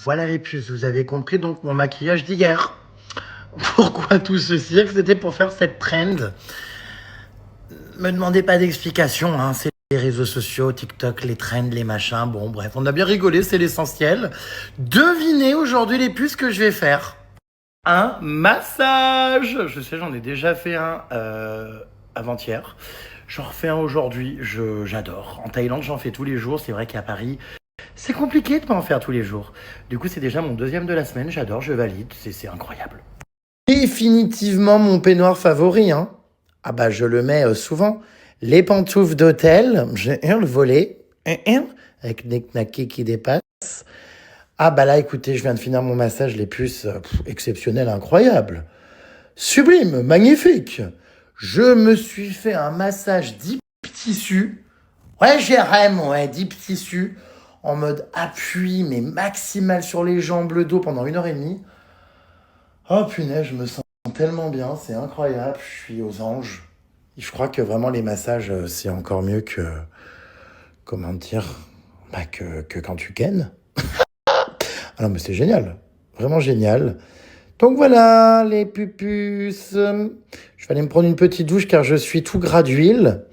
Voilà les puces, vous avez compris donc mon maquillage d'hier. Pourquoi tout ce cirque? C'était pour faire cette trend. Me demandez pas d'explication, hein, c'est les réseaux sociaux, TikTok, les trends, les machins. Bon, bref, on a bien rigolé, c'est l'essentiel. Devinez aujourd'hui les puces que je vais faire. Un massage. Je sais, j'en ai déjà fait un avant-hier. J'en refais un aujourd'hui, j'adore. En Thaïlande, j'en fais tous les jours. C'est vrai qu'à Paris, c'est compliqué de pas en faire tous les jours. Du coup, c'est déjà mon deuxième de la semaine. J'adore, je valide. C'est incroyable. Définitivement mon peignoir favori, hein. Ah bah, je le mets souvent. Les pantoufles d'hôtel, j'ai le volet, avec des knackis qui dépassent. Ah bah là, écoutez, je viens de finir mon massage, les puces, exceptionnel, incroyable. Sublime, magnifique. Je me suis fait un massage deep tissu. Ouais, Jérém, ouais, deep tissu. En mode appui, mais maximal sur les jambes, le dos pendant 1 heure et demie. Oh punaise, je me sens tellement bien, c'est incroyable. Je suis aux anges. Je crois que vraiment les massages, c'est encore mieux que, comment dire, que quand tu kennes. Ah non, mais c'est génial. Vraiment génial. Donc voilà, les pupus. Je vais aller me prendre une petite douche car je suis tout gras d'huile.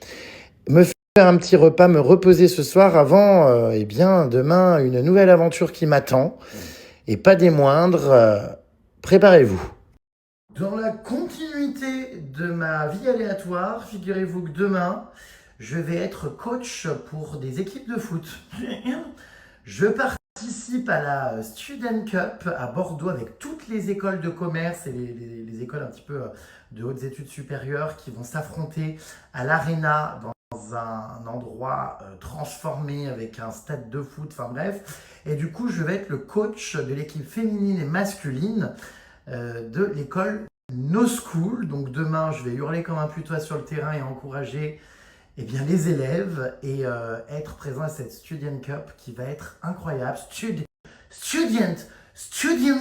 Me faire un petit repas, me reposer ce soir avant, eh bien, demain, une nouvelle aventure qui m'attend. Et pas des moindres. Préparez-vous. Dans la continuité de ma vie aléatoire, figurez-vous que demain, je vais être coach pour des équipes de foot. Je participe à la Student Cup à Bordeaux avec toutes les écoles de commerce et les écoles un petit peu de hautes études supérieures qui vont s'affronter à l'Arena dans un endroit transformé avec un stade de foot, enfin bref. Et du coup, je vais être le coach de l'équipe féminine et masculine de l'école No School. Donc demain, je vais hurler comme un putois sur le terrain et encourager bien, les élèves et être présent à cette Student Cup qui va être incroyable. Student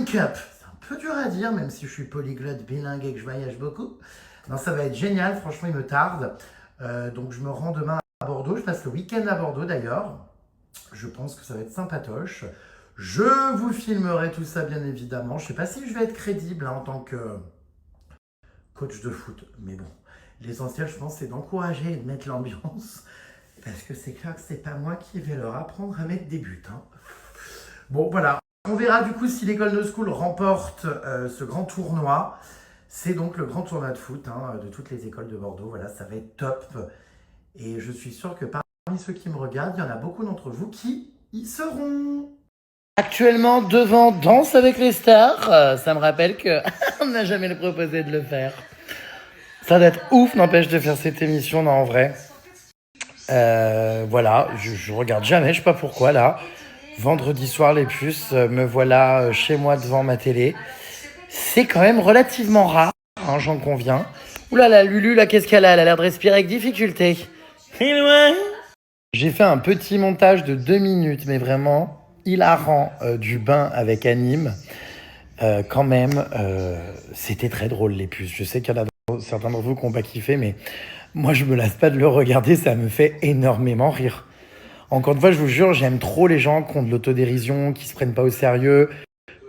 Cup. C'est un peu dur à dire, même si je suis polyglotte, bilingue et que je voyage beaucoup. Non, ça va être génial. Franchement, il me tarde. Donc je me rends demain à Bordeaux. Je passe le week-end à Bordeaux d'ailleurs. Je pense que ça va être sympatoche. Je vous filmerai tout ça, bien évidemment. Je ne sais pas si je vais être crédible en tant que coach de foot. Mais bon, l'essentiel, je pense, c'est d'encourager et de mettre l'ambiance. Parce que c'est clair que c'est pas moi qui vais leur apprendre à mettre des buts. Hein. Bon, voilà. On verra du coup si l'école No School remporte ce grand tournoi. C'est donc le grand tournoi de foot de toutes les écoles de Bordeaux. Voilà, ça va être top. Et je suis sûr que parmi ceux qui me regardent, il y en a beaucoup d'entre vous qui y seront. Actuellement devant Danse avec les stars, ça me rappelle qu'on n'a jamais proposé de le faire. Ça doit être ouf, n'empêche, de faire cette émission, non, en vrai. Voilà, je regarde jamais, je sais pas pourquoi, là. Vendredi soir, les puces, me voilà chez moi devant ma télé. C'est quand même relativement rare, hein, j'en conviens. Oula là, Lulu, là, qu'est-ce qu'elle a? Elle a l'air de respirer avec difficulté. J'ai fait un petit montage de 2 minutes, mais vraiment hilarant, du bain avec Anime. Quand même, c'était très drôle, les puces. Je sais qu'il y en a certains d'entre vous qui n'ont pas kiffé, mais moi, je me lasse pas de le regarder, ça me fait énormément rire. Encore une fois, je vous jure, j'aime trop les gens qui ont de l'autodérision, qui se prennent pas au sérieux,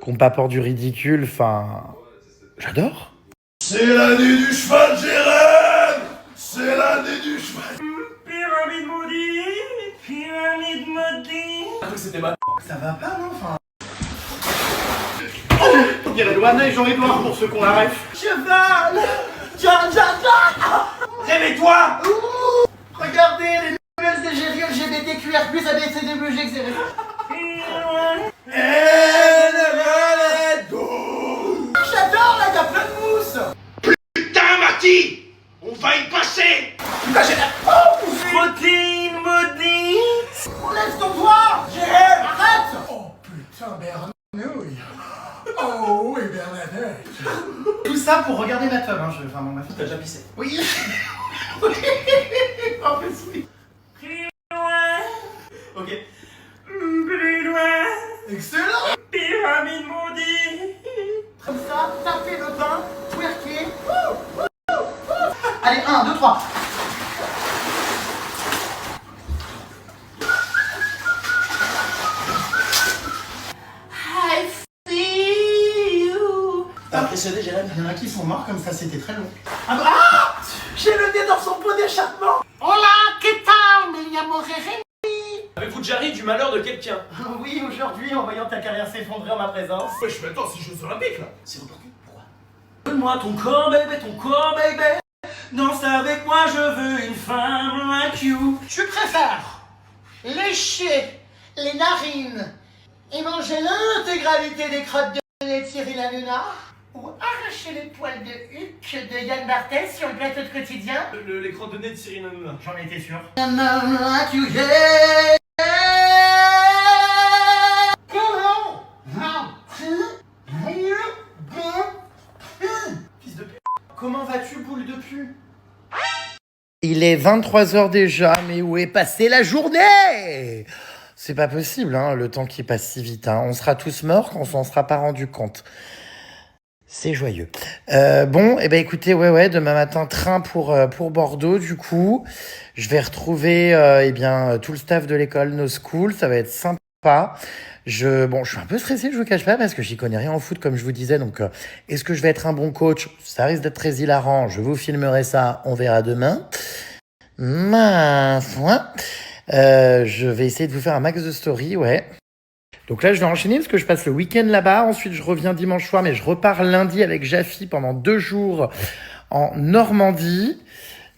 qui n'ont pas peur du ridicule, enfin... J'adore. C'est l'année du cheval, Jérém. C'est l'année du cheval. Pyramide maudite, pyramide maudite. C'était ma... Ça va pas, non? Enfin... On dirait Loana et Jean-Édouard pour ceux qu'on la ref. Cheval! Réveille-toi. Regardez les nouvelles égéries LGBTQR+, ABCDBG, etc. J'adore, là, il y a plein de mousse! Putain, Marty. On va y passer. Putain, j'ai la... Oh! Protéine maudite. Lève ton doigt! Jérém, arrête! Oh putain, Bernouille! Oh oui, Bernadette! Tout ça pour regarder ma tub, hein. Enfin, bon, ma fille, T'as déjà pissé. Oui! Oui! En plus, oui! Plus loin, Ok. plus loin. Excellent! Pyramide maudite. Comme ça, taper le pain, twerker. Allez, 1, 2, 3. persuadé, Jérém, il y en a qui sont morts comme ça, c'était très long. Ah, j'ai le nez dans son pot d'échappement. Hola, ¿qué tal? Me llamo Jérémy. Avez-vous déjà ri du malheur de quelqu'un? Oui, aujourd'hui, en voyant ta carrière s'effondrer en ma présence. Wesh, mais attends, c'est Jeux Olympiques là. C'est reporté, pourquoi? Donne-moi ton corps, baby. Danse avec moi, je veux une femme like you. Tu préfères lécher les narines et manger l'intégralité des crottes de nez de Cyril Hanouna ou arracher les poils de huc de Yann Barthès sur le plateau de quotidien? Les crottes de nez de Cyril Hanouna. J'en étais sûr. Like you, yeah. Comment Fils de pute. Comment vas-tu, boule de pu? Il est 23h déjà, mais où est passée la journée? C'est pas possible, hein, le temps qui passe si vite. Hein. On sera tous morts quand on s'en sera pas rendu compte. C'est joyeux. Bon, eh ben écoutez, ouais, demain matin, train pour Bordeaux, du coup. Je vais retrouver tout le staff de l'école No School, ça va être sympa. Je suis un peu stressé, je vous cache pas, parce que j'y connais rien en foot, comme je vous disais. Donc, est-ce que je vais être un bon coach? Ça risque d'être très hilarant. Je vous filmerai ça, on verra demain. Ma foi. Je vais essayer de vous faire un max de story, ouais. Donc là, je vais enchaîner parce que je passe le week-end là-bas. Ensuite, je reviens dimanche soir, mais je repars lundi avec Jaffi pendant 2 jours en Normandie.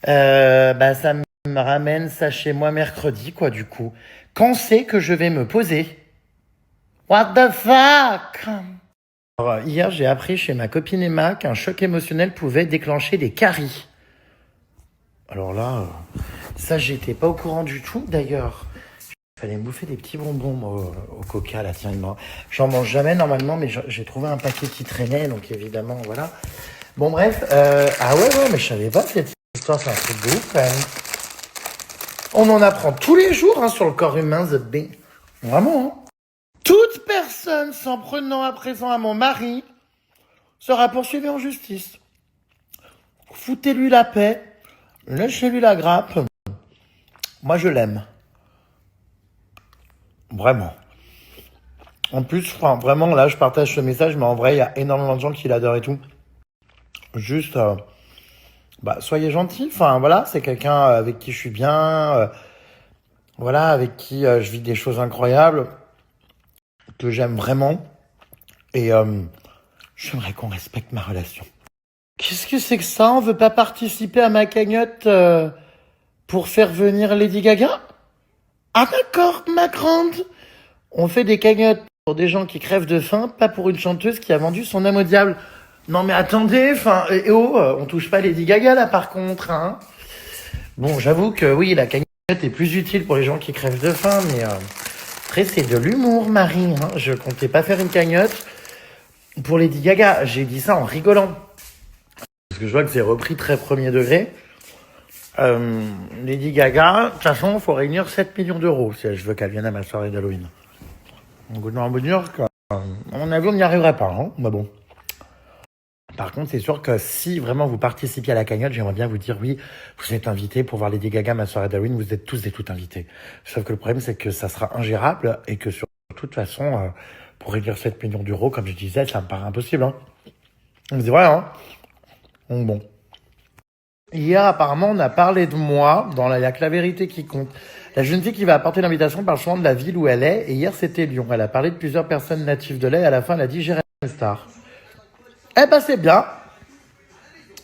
Ça me ramène ça chez moi mercredi, quoi, du coup. Quand c'est que je vais me poser? What the fuck? Alors, hier, j'ai appris chez ma copine Emma qu'un choc émotionnel pouvait déclencher des caries. Alors là, ça, j'étais pas au courant du tout. D'ailleurs, il fallait me bouffer des petits bonbons au coca, là, tiens. J'en mange jamais normalement, mais j'ai trouvé un paquet qui traînait, donc évidemment, voilà. Bon, bref, ouais, mais je savais pas cette histoire, c'est un truc de ouf, quand même. On en apprend tous les jours, hein, sur le corps humain, The Big. Vraiment, hein. Toute personne s'en prenant à présent à mon mari sera poursuivie en justice. Foutez-lui la paix, lâchez-lui la grappe. Moi, je l'aime. Vraiment. En plus, vraiment, là, je partage ce message, mais en vrai, il y a énormément de gens qui l'adorent et tout. Juste, soyez gentils. Enfin, voilà, c'est quelqu'un avec qui je suis bien. Voilà, avec qui je vis des choses incroyables. Que j'aime vraiment. Et j'aimerais qu'on respecte ma relation. Qu'est-ce que c'est que ça? On veut pas participer à ma cagnotte pour faire venir Lady Gaga? Ah d'accord, ma grande. On fait des cagnottes pour des gens qui crèvent de faim, pas pour une chanteuse qui a vendu son âme au diable. Non mais attendez, on touche pas Lady Gaga là par contre, hein. Bon, j'avoue que oui, la cagnotte est plus utile pour les gens qui crèvent de faim, mais après c'est de l'humour, Marie, hein. Je comptais pas faire une cagnotte pour Lady Gaga. J'ai dit ça en rigolant. Parce que je vois que c'est repris très premier degré. Lady Gaga, de toute façon, il faut réunir 7 millions d'euros si je veux qu'elle vienne à ma soirée d'Halloween. Donc, on va dire qu'à mon avis, on n'y arriverait pas, hein. Mais bon. Par contre, c'est sûr que si vraiment vous participiez à la cagnotte, j'aimerais bien vous dire oui, vous êtes invités pour voir Lady Gaga à ma soirée d'Halloween, vous êtes tous et toutes invités. Sauf que le problème, c'est que ça sera ingérable et que sur toute façon, pour réduire 7 millions d'euros, comme je disais, ça me paraît impossible, hein. C'est vrai, hein. Donc bon. Hier, apparemment, on a parlé de moi dans Il y a que la vérité qui compte. La jeune fille qui va apporter l'invitation parle souvent de la ville où elle est. Et hier, c'était Lyon. Elle a parlé de plusieurs personnes natives de là. Et à la fin, elle a dit Jérémy Star. Eh ben, c'est bien.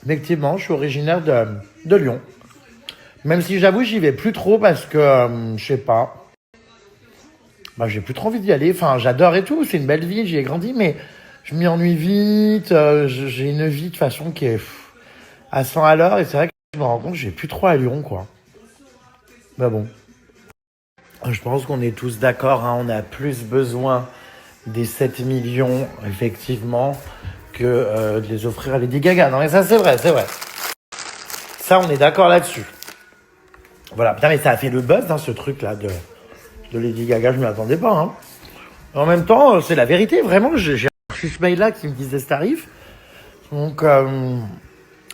Effectivement, je suis originaire de Lyon. Même si j'avoue, j'y vais plus trop parce que, je sais pas. J'ai plus trop envie d'y aller. Enfin, j'adore et tout. C'est une belle ville. J'y ai grandi. Mais je m'y ennuie vite. J'ai une vie de façon qui est à 100 à l'heure. Et c'est vrai que je me rends compte que j'ai plus trop à Lyon, quoi. Mais bon. Je pense qu'on est tous d'accord, hein, on a plus besoin des 7 millions, effectivement, que de les offrir à Lady Gaga. Non mais ça c'est vrai. Ça on est d'accord là-dessus. Voilà, putain mais ça a fait le buzz, hein, ce truc-là de Lady Gaga, je ne m'y attendais pas. Hein. En même temps, c'est la vérité, vraiment, j'ai reçu ce mail-là qui me disait ce tarif. Donc,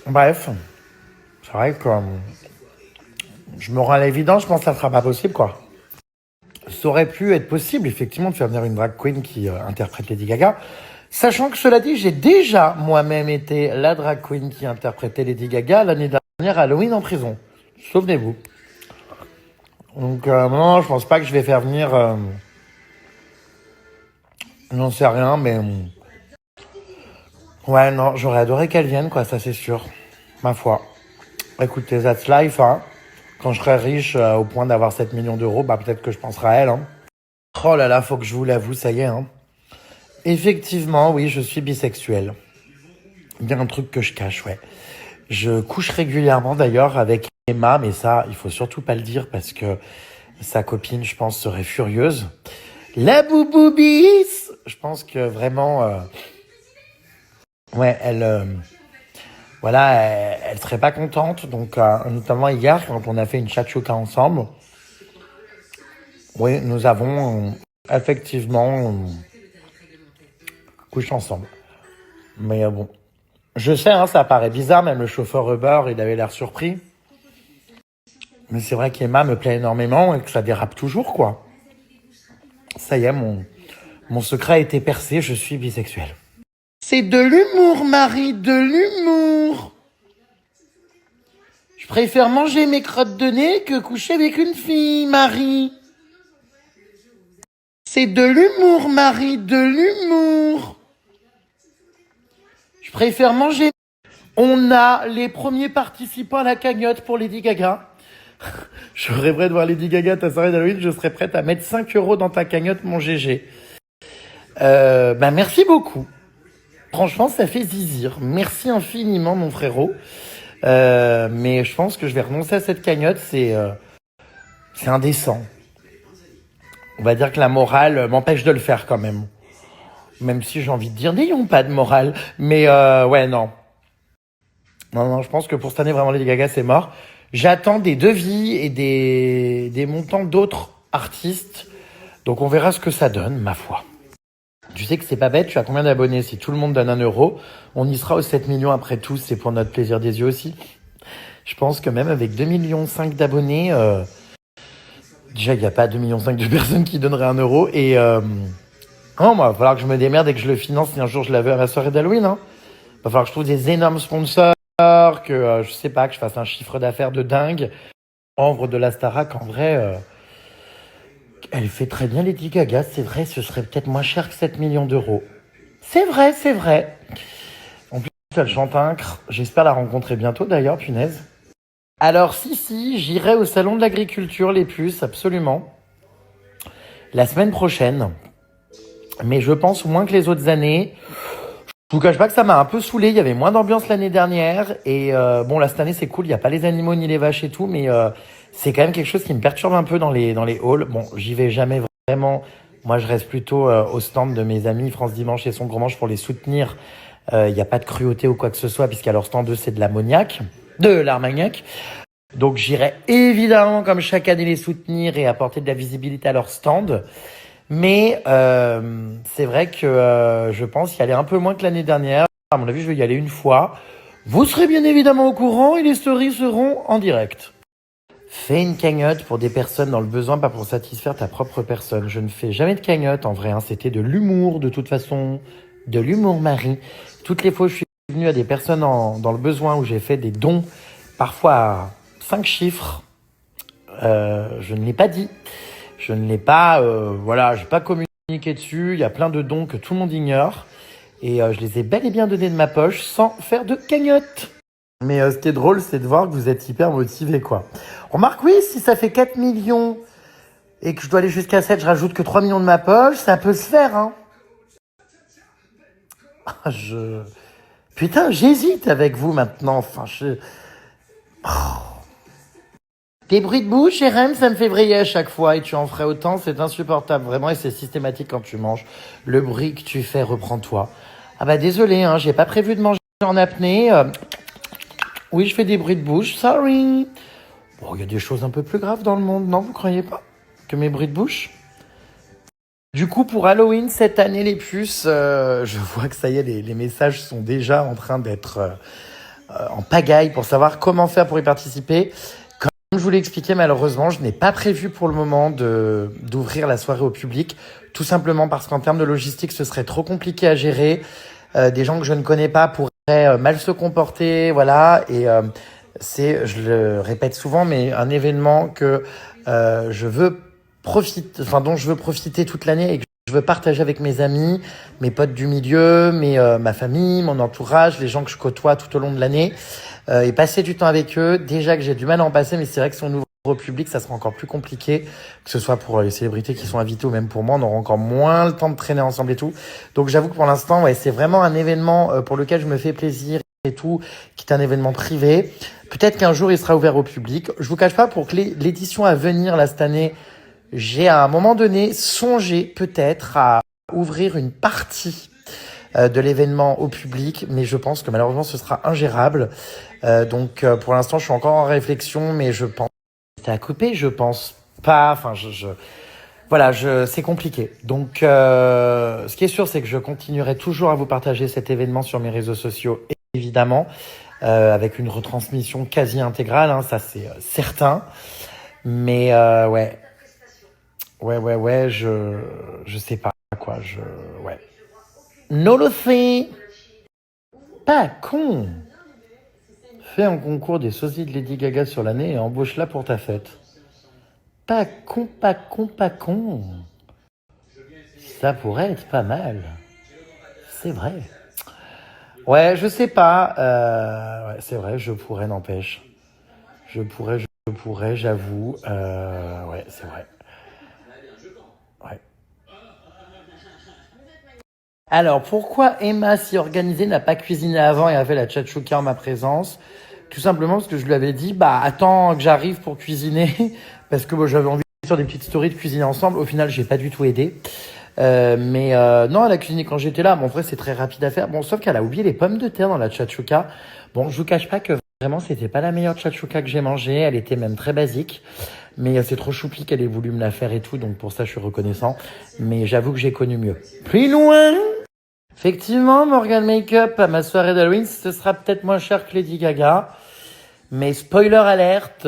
bref, c'est vrai que je me rends à l'évidence, je pense que ça ne sera pas possible, quoi. Ça aurait pu être possible, effectivement, de faire venir une drag queen qui interprète Lady Gaga. Sachant que cela dit, j'ai déjà moi-même été la drag queen qui interprétait Lady Gaga l'année dernière à Halloween en prison. Souvenez-vous. Donc non, je pense pas que je vais faire venir... J'en sais rien, mais... Ouais, non, j'aurais adoré qu'elle vienne, quoi, ça c'est sûr. Ma foi. Écoutez, that's life, hein. Quand je serai riche au point d'avoir 7 millions d'euros, bah peut-être que je penserai à elle, hein. Oh là là, faut que je vous l'avoue, ça y est, hein. Effectivement, oui, je suis bisexuel. Bien un truc que je cache, ouais. Je couche régulièrement d'ailleurs avec Emma, mais ça, il faut surtout pas le dire parce que sa copine, je pense, serait furieuse. La bouboubis! Je pense que vraiment... ouais, voilà, elle serait pas contente. Donc, notamment hier, quand on a fait une shakshuka ensemble, oui, nous avons effectivement couché ensemble. Mais bon, je sais, hein, ça paraît bizarre, même le chauffeur Uber, il avait l'air surpris. Mais c'est vrai qu'Emma me plaît énormément et que ça dérape toujours, quoi. Ça y est, mon secret a été percé, je suis bisexuel. C'est de l'humour, Marie, de l'humour. Je préfère manger mes crottes de nez que coucher avec une fille, Marie. C'est de l'humour, Marie, de l'humour. Je préfère manger... On a les premiers participants à la cagnotte pour Lady Gaga. Je rêverais de voir Lady Gaga à ta soirée d'Halloween. Je serais prête à mettre 5 € dans ta cagnotte, mon GG. Merci beaucoup. Franchement, ça fait zizir. Merci infiniment, mon frérot. Mais je pense que je vais renoncer à cette cagnotte. C'est indécent. On va dire que la morale m'empêche de le faire quand même. Même si j'ai envie de dire, n'ayons pas de morale. Mais ouais, non. Non, je pense que pour cette année, vraiment, Lady Gaga, c'est mort. J'attends des devis et des montants d'autres artistes. Donc on verra ce que ça donne, ma foi. Tu sais que c'est pas bête, tu as combien d'abonnés? Si tout le monde donne 1 €, on y sera aux 7 millions après tout, c'est pour notre plaisir des yeux aussi. Je pense que même avec 2,5 millions d'abonnés, déjà il n'y a pas 2,5 millions de personnes qui donneraient 1 €. Et non, moi, il va falloir que je me démerde et que je le finance si un jour je la veux à ma soirée d'Halloween. Hein. Il va falloir que je trouve des énormes sponsors, que je sais pas, que je fasse un chiffre d'affaires de dingue. Membre de la Starac, en vrai... Elle fait très bien Lady Gaga, c'est vrai, ce serait peut-être moins cher que 7 millions d'euros. C'est vrai, c'est vrai. En plus, elle chante incre. J'espère la rencontrer bientôt d'ailleurs, punaise. Alors, si, j'irai au salon de l'agriculture, les puces, absolument. La semaine prochaine. Mais je pense moins que les autres années. Je vous cache pas que ça m'a un peu saoulé. Il y avait moins d'ambiance l'année dernière. Et bon, là, cette année, c'est cool. Il n'y a pas les animaux ni les vaches et tout, mais... c'est quand même quelque chose qui me perturbe un peu dans les halls. Bon, j'y vais jamais vraiment. Moi, je reste plutôt au stand de mes amis France Dimanche et Son Gros Manche pour les soutenir. Il n'y a pas de cruauté ou quoi que ce soit, puisqu'à leur stand, eux, c'est de l'armagnac. Donc, j'irai évidemment, comme chaque année, les soutenir et apporter de la visibilité à leur stand. Mais c'est vrai que je pense y aller un peu moins que l'année dernière. À mon avis, je vais y aller une fois. Vous serez bien évidemment au courant et les stories seront en direct. Fais une cagnotte pour des personnes dans le besoin, pas pour satisfaire ta propre personne. Je ne fais jamais de cagnotte, en vrai. Hein. C'était de l'humour, de toute façon. De l'humour, Marie. Toutes les fois où je suis venu à des personnes dans le besoin, où j'ai fait des dons, parfois à 5 chiffres, je ne l'ai pas dit. Je ne l'ai pas, j'ai pas communiqué dessus. Il y a plein de dons que tout le monde ignore. Et je les ai bel et bien donnés de ma poche sans faire de cagnotte. Mais ce qui est drôle, c'est de voir que vous êtes hyper motivé, quoi. Remarque, oui, si ça fait 4 millions et que je dois aller jusqu'à 7, je rajoute que 3 millions de ma poche, ça peut se faire, hein. Putain, j'hésite avec vous maintenant, enfin, Tes bruits de bouche, RM, ça me fait vriller à chaque fois et tu en ferais autant, c'est insupportable, vraiment, et c'est systématique quand tu manges. Le bruit que tu fais, reprends-toi. Ah bah désolé, hein, j'ai pas prévu de manger en apnée. Oui, je fais des bruits de bouche, sorry. Bon, il y a des choses un peu plus graves dans le monde, non, vous croyez pas? Que mes bruits de bouche? Du coup, pour Halloween, cette année, les puces, je vois que ça y est, les messages sont déjà en train d'être en pagaille pour savoir comment faire pour y participer. je vous l'ai expliqué, malheureusement, je n'ai pas prévu pour le moment d'ouvrir la soirée au public, tout simplement parce qu'en termes de logistique, ce serait trop compliqué à gérer. Des gens que je ne connais pas pourraient mal se comporter, voilà. Et c'est, je le répète souvent, mais un événement que dont je veux profiter toute l'année et que je veux partager avec mes amis, mes potes du milieu, ma famille, mon entourage, les gens que je côtoie tout au long de l'année, et passer du temps avec eux. Déjà que j'ai du mal à en passer, mais c'est vrai que si on ouvre au public, ça sera encore plus compliqué, que ce soit pour les célébrités qui sont invitées ou même pour moi, on aura encore moins le temps de traîner ensemble et tout. Donc j'avoue que pour l'instant, ouais, c'est vraiment un événement pour lequel je me fais plaisir et tout, qui est un événement privé. Peut-être qu'un jour il sera ouvert au public. Je vous cache pas, pour que l'édition à venir là cette année, j'ai à un moment donné songé peut-être à ouvrir une partie de l'événement au public, mais je pense que malheureusement ce sera ingérable. Donc pour l'instant je suis encore en réflexion, mais je pense que c'est à couper, je pense pas. Enfin voilà, c'est compliqué. Donc ce qui est sûr, c'est que je continuerai toujours à vous partager cet événement sur mes réseaux sociaux, évidemment, avec une retransmission quasi intégrale, hein, ça c'est certain. Mais ouais, je sais pas quoi, ouais. Nolothé, pas con. Fais un concours des sosies de Lady Gaga sur l'année et embauche-la pour ta fête. Pas con, pas con, pas con. Ça pourrait être pas mal. C'est vrai. Ouais, je sais pas. Ouais, c'est vrai, je pourrais, n'empêche. Je pourrais, j'avoue. Ouais, c'est vrai. Ouais. Alors, pourquoi Emma, si organisée, n'a pas cuisiné avant et a fait la tchatchouka en ma présence? Tout simplement parce que je lui avais dit, attends que j'arrive pour cuisiner, parce que j'avais envie de faire des petites stories de cuisiner ensemble. Au final, j'ai pas du tout aidé. Mais non, elle a cuisiné quand j'étais là. Bon, en vrai, c'est très rapide à faire. Bon, sauf qu'elle a oublié les pommes de terre dans la tchatchouka. Bon, je vous cache pas que vraiment, c'était pas la meilleure tchatchouka que j'ai mangée. Elle était même très basique. Mais c'est trop choupi qu'elle ait voulu me la faire et tout. Donc pour ça, je suis reconnaissant. Mais j'avoue que j'ai connu mieux. Plus loin, effectivement, Morgan Makeup à ma soirée d'Halloween, ce sera peut-être moins cher que Lady Gaga. Mais spoiler alerte,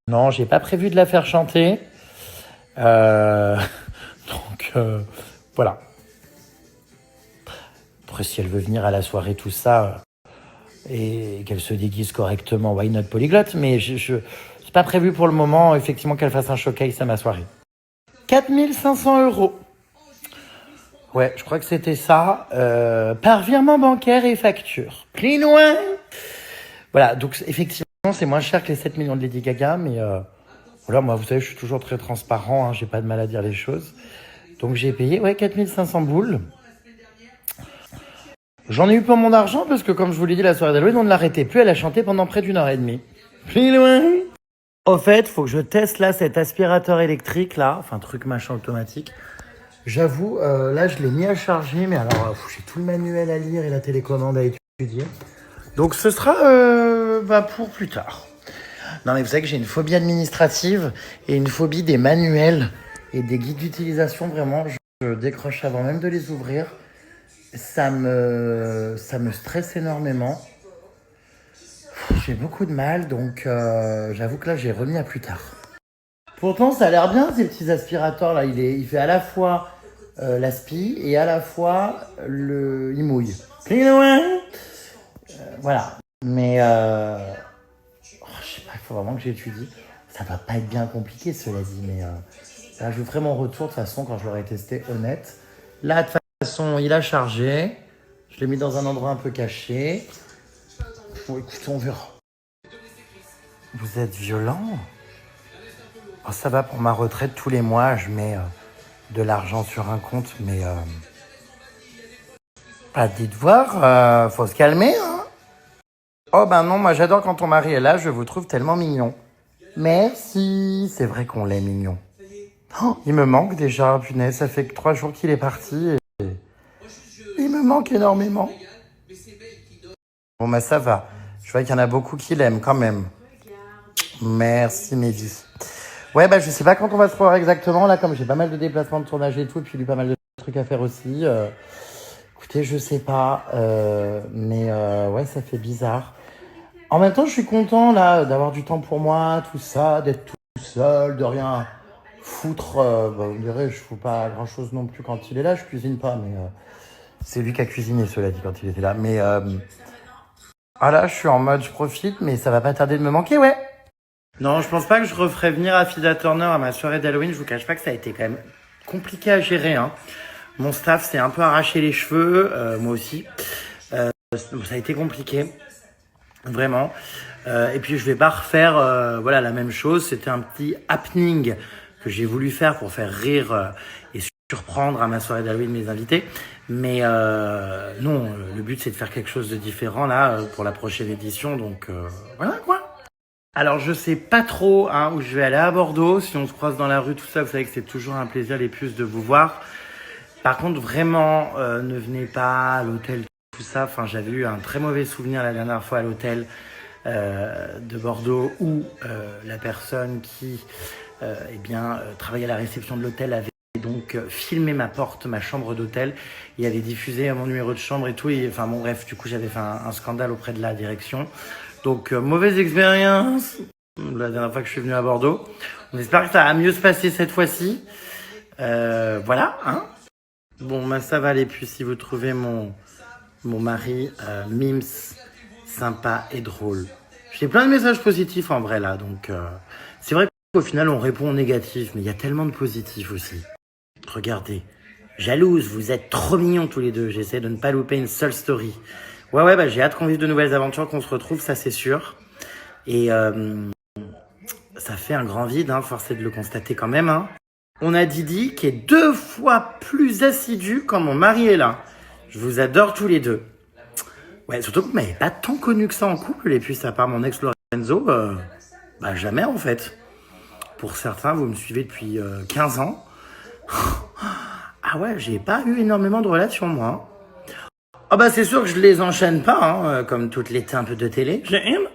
non, j'ai pas prévu de la faire chanter. Donc voilà. Après, si elle veut venir à la soirée, tout ça, et qu'elle se déguise correctement, why not polyglotte? Mais c'est pas prévu pour le moment, effectivement, qu'elle fasse un showcase à ma soirée. 4 500 €. Ouais, je crois que c'était ça. Par virement bancaire et facture. Plus loin. Voilà, donc effectivement, c'est moins cher que les 7 millions de Lady Gaga, mais voilà, moi, vous savez, je suis toujours très transparent, hein, j'ai pas de mal à dire les choses. Donc j'ai payé 4 500 boules. J'en ai eu pour mon argent parce que, comme je vous l'ai dit, la soirée d'Halloween, on ne l'arrêtait plus. Elle a chanté pendant près d'1 heure et demie. Plus loin. Au fait, faut que je teste là cet aspirateur électrique là, enfin truc machin automatique. J'avoue, là je l'ai mis à charger, mais alors j'ai tout le manuel à lire et la télécommande à étudier. Donc ce sera pour plus tard. Non mais vous savez que j'ai une phobie administrative et une phobie des manuels et des guides d'utilisation. Vraiment, je décroche avant même de les ouvrir. Ça me stresse énormément. J'ai beaucoup de mal, donc j'avoue que là j'ai remis à plus tard. Pourtant ça a l'air bien ces petits aspirateurs là, il fait à la fois l'aspi et à la fois il mouille. Voilà, mais je sais pas, il faut vraiment que j'étudie. Ça va pas être bien compliqué cela dit, mais là, je vous ferai mon retour de toute façon quand je l'aurai testé honnête. Là de toute façon il a chargé, je l'ai mis dans un endroit un peu caché. Bon, écoute, on verra. Vous êtes violent? Oh, ça va, pour ma retraite, tous les mois, je mets de l'argent sur un compte, mais... dites voir, faut se calmer, hein. Oh non, moi j'adore quand ton mari est là, je vous trouve tellement mignon. Merci, c'est vrai qu'on l'est mignon. Oh, il me manque déjà, punaise, ça fait que 3 jours qu'il est parti et... Il me manque énormément. Bon, ça va. Je vois qu'il y en a beaucoup qui l'aiment quand même. Merci, Mehdi. Ouais, je sais pas quand on va se revoir exactement. Là, comme j'ai pas mal de déplacements de tournage et tout, et puis pas mal de trucs à faire aussi. Écoutez, je sais pas. Mais ouais, ça fait bizarre. En même temps, je suis content là d'avoir du temps pour moi, tout ça, d'être tout seul, de rien foutre. On dirait, je fous pas grand chose non plus quand il est là, je cuisine pas, mais c'est lui qui a cuisiné, cela dit, quand il était là. Mais là, je suis en mode, je profite, mais ça va pas tarder de me manquer, ouais. Non, je pense pas que je referai venir Affida Turner à ma soirée d'Halloween. Je vous cache pas que ça a été quand même compliqué à gérer, hein. Mon staff s'est un peu arraché les cheveux, moi aussi. Ça a été compliqué, vraiment. Et puis je vais pas refaire la même chose. C'était un petit happening que j'ai voulu faire pour faire rire et surprendre à ma soirée d'Halloween mes invités. Mais non, le but c'est de faire quelque chose de différent là pour la prochaine édition. Donc voilà quoi. Alors je sais pas trop où je vais aller à Bordeaux. Si on se croise dans la rue, tout ça, vous savez que c'est toujours un plaisir les puces de vous voir. Par contre, vraiment, ne venez pas à l'hôtel, tout ça. Enfin, j'avais eu un très mauvais souvenir la dernière fois à l'hôtel de Bordeaux où la personne qui travaillait à la réception de l'hôtel avait donc filmé ma porte, ma chambre d'hôtel. Il avait diffusé mon numéro de chambre et tout. Enfin bon, bref, du coup, j'avais fait un scandale auprès de la direction. Donc, mauvaise expérience la dernière fois que je suis venu à Bordeaux. On espère que ça va mieux se passer cette fois-ci. Voilà, hein. Bon, ça va les puces, si vous trouvez mon mari mims, sympa et drôle. J'ai plein de messages positifs en vrai là, donc c'est vrai qu'au final on répond au négatif, mais il y a tellement de positifs aussi. Regardez, jalouse, vous êtes trop mignons tous les deux, j'essaie de ne pas louper une seule story. Ouais, j'ai hâte qu'on vive de nouvelles aventures, qu'on se retrouve, ça c'est sûr. Et ça fait un grand vide, force est de le constater quand même, hein. On a Didi qui est 2 fois plus assidu quand mon mari est là. Je vous adore tous les deux. Ouais, surtout que vous m'avez pas tant connu que ça en couple, et puis à part mon ex Lorenzo, jamais en fait. Pour certains, vous me suivez depuis 15 ans. Ah ouais, j'ai pas eu énormément de relations moi. C'est sûr que je les enchaîne pas, comme toutes les timpes de télé. J'aime.